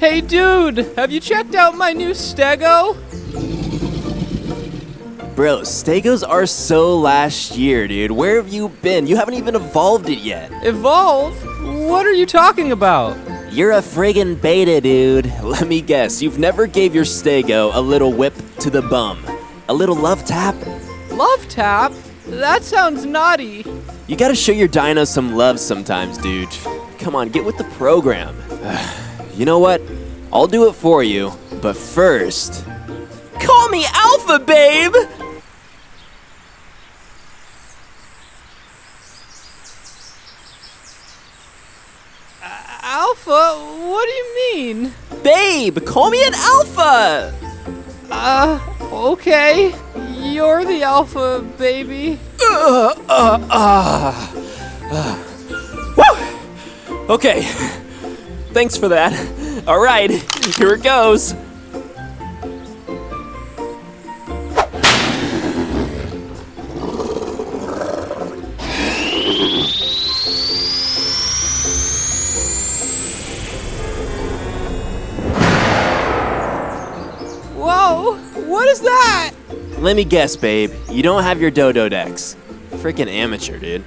Hey dude, have you checked out my new Stego? Bro, Stegos are so last year, dude. Where have you been? You haven't even evolved it yet. Evolve? What are you talking about? You're a friggin' beta, dude. Let me guess, you've never gave your Stego a little whip to the bum. A little love tap? Love tap? That sounds naughty. You gotta show your dinos some love sometimes, dude. Come on, get with the program. You know what? I'll do it for you, but first... Call me Alpha, babe! Alpha? What do you mean? Babe, call me an Alpha! Okay. You're the Alpha, baby. Woo! Okay, thanks for that. All right, here it goes. Whoa, what is that? Let me guess, babe. You don't have your Dodo decks. Freaking amateur, dude.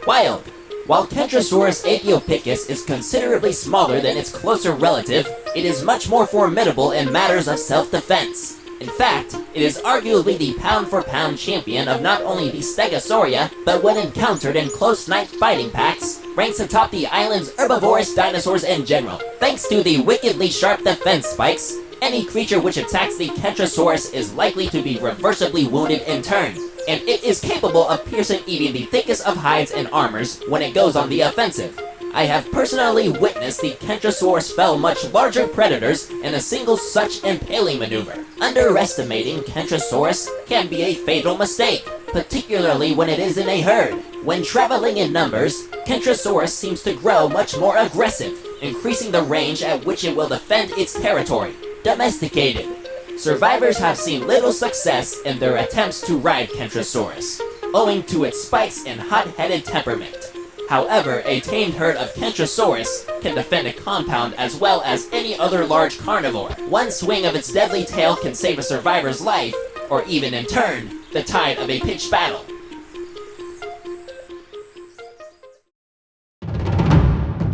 Wild. While Kentrosaurus aethiopicus is considerably smaller than its closer relative, it is much more formidable in matters of self-defense. In fact, it is arguably the pound-for-pound champion of not only the Stegosauria, but when encountered in close night fighting packs, ranks atop the island's herbivorous dinosaurs in general. Thanks to the wickedly sharp defense spikes, any creature which attacks the Kentrosaurus is likely to be reversibly wounded in turn, and it is capable of piercing even the thickest of hides and armors when it goes on the offensive. I have personally witnessed the Kentrosaurus fell much larger predators in a single such impaling maneuver. Underestimating Kentrosaurus can be a fatal mistake, particularly when it is in a herd. When traveling in numbers, Kentrosaurus seems to grow much more aggressive, increasing the range at which it will defend its territory. Domesticated. Survivors have seen little success in their attempts to ride Kentrosaurus, owing to its spikes and hot-headed temperament. However, a tamed herd of Kentrosaurus can defend a compound as well as any other large carnivore. One swing of its deadly tail can save a survivor's life, or even in turn, the tide of a pitched battle.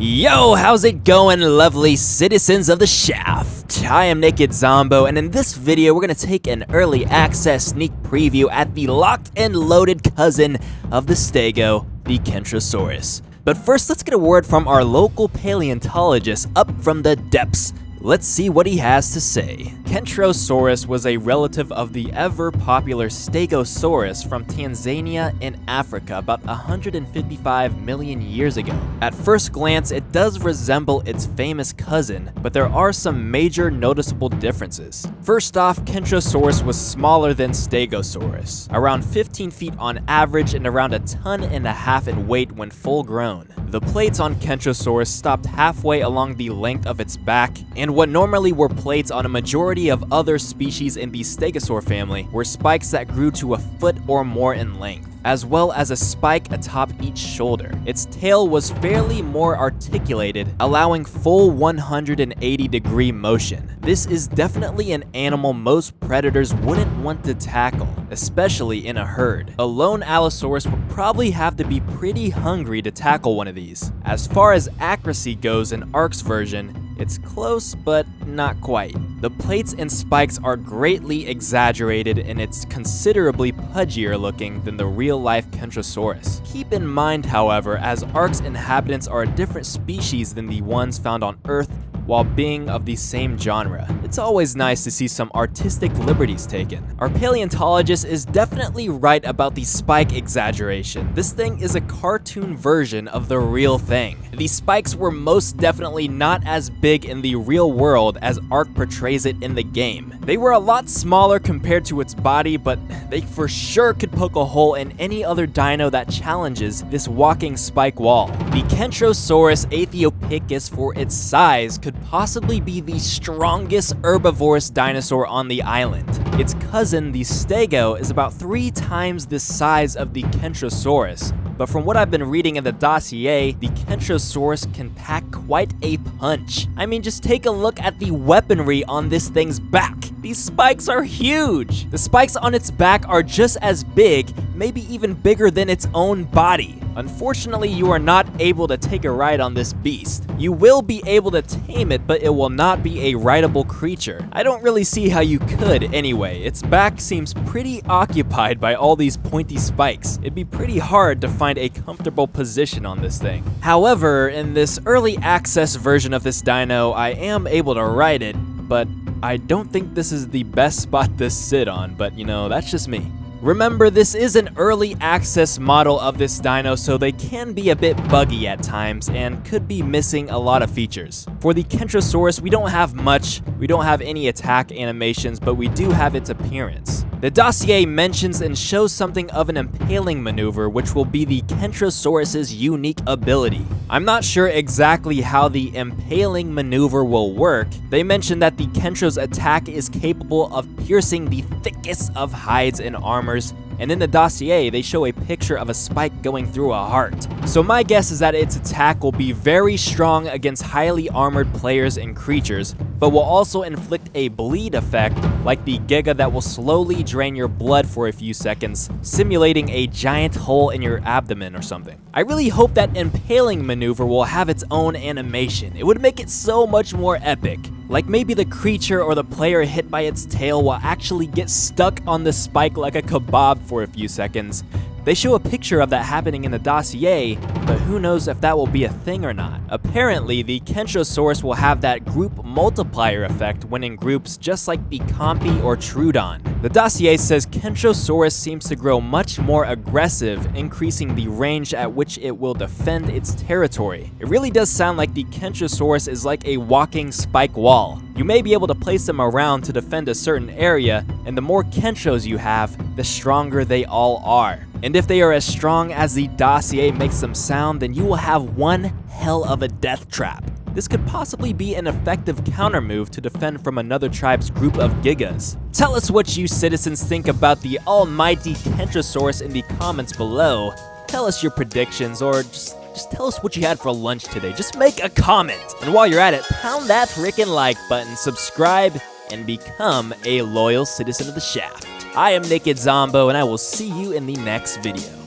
Yo, how's it going, lovely citizens of the Shaft? I am Naked Zombo, and in this video, we're gonna take an early access sneak preview at the locked and loaded cousin of the Stego, the Kentrosaurus. But first, let's get a word from our local paleontologist up from the depths. Let's see what he has to say. Kentrosaurus was a relative of the ever-popular Stegosaurus from Tanzania in Africa about 155 million years ago. At first glance, it does resemble its famous cousin, but there are some major noticeable differences. First off, Kentrosaurus was smaller than Stegosaurus, around 15 feet on average and around 1.5 tons in weight when full grown. The plates on Kentrosaurus stopped halfway along the length of its back, and what normally were plates on a majority of other species in the Stegosaur family were spikes that grew to a foot or more in length, as well as a spike atop each shoulder. Its tail was fairly more articulated, allowing full 180-degree motion. This is definitely an animal most predators wouldn't want to tackle, especially in a herd. A lone Allosaurus would probably have to be pretty hungry to tackle one of these. As far as accuracy goes in Ark's version, it's close, but not quite. The plates and spikes are greatly exaggerated, and it's considerably pudgier looking than the real-life Kentrosaurus. Keep in mind, however, as Ark's inhabitants are a different species than the ones found on Earth, while being of the same genre. It's always nice to see some artistic liberties taken. Our paleontologist is definitely right about the spike exaggeration. This thing is a cartoon version of the real thing. The spikes were most definitely not as big in the real world as Ark portrays it in the game. They were a lot smaller compared to its body, but they for sure could poke a hole in any other dino that challenges this walking spike wall. The Kentrosaurus aethiopicus, for its size, could possibly be the strongest herbivorous dinosaur on the island. Its cousin, the Stego, is about 3 times the size of the Kentrosaurus, but from what I've been reading in the dossier, the Kentrosaurus can pack quite a punch. I mean, just take a look at the weaponry on this thing's back. These spikes are huge. The spikes on its back are just as big, maybe even bigger than its own body. Unfortunately, you are not able to take a ride on this beast. You will be able to tame it, but it will not be a rideable creature. I don't really see how you could anyway. Its back seems pretty occupied by all these pointy spikes. It'd be pretty hard to find a comfortable position on this thing. However, in this early access version of this dino, I am able to ride it, but I don't think this is the best spot to sit on, but you know, that's just me. Remember, this is an early access model of this dino, so they can be a bit buggy at times and could be missing a lot of features. For the Kentrosaurus, we don't have much. We don't have any attack animations, but we do have its appearance. The dossier mentions and shows something of an impaling maneuver, which will be the Kentrosaurus's unique ability. I'm not sure exactly how the impaling maneuver will work. They mention that the Kentro's attack is capable of piercing the thickest of hides and armors, and in the dossier, they show a picture of a spike going through a heart. So my guess is that its attack will be very strong against highly armored players and creatures, but will also inflict a bleed effect like the Giga that will slowly drain your blood for a few seconds, simulating a giant hole in your abdomen or something. I really hope that impaling maneuver will have its own animation. It would make it so much more epic. Like maybe the creature or the player hit by its tail will actually get stuck on the spike like a kebab for a few seconds. They show a picture of that happening in the dossier, but who knows if that will be a thing or not. Apparently, the Kentrosaurus will have that group multiplier effect when in groups, just like the Compy or Troodon. The dossier says Kentrosaurus seems to grow much more aggressive, increasing the range at which it will defend its territory. It really does sound like the Kentrosaurus is like a walking spike wall. You may be able to place them around to defend a certain area, and the more Kentros you have, the stronger they all are. And if they are as strong as the dossier makes them sound, then you will have one hell of a death trap. This could possibly be an effective counter move to defend from another tribe's group of Gigas. Tell us what you citizens think about the almighty Kentrosaurus in the comments below. Tell us your predictions, or just tell us what you had for lunch today. Just make a comment. And while you're at it, pound that frickin' like button, subscribe, and become a loyal citizen of the shaft. I am Naked Zombo, and I will see you in the next video.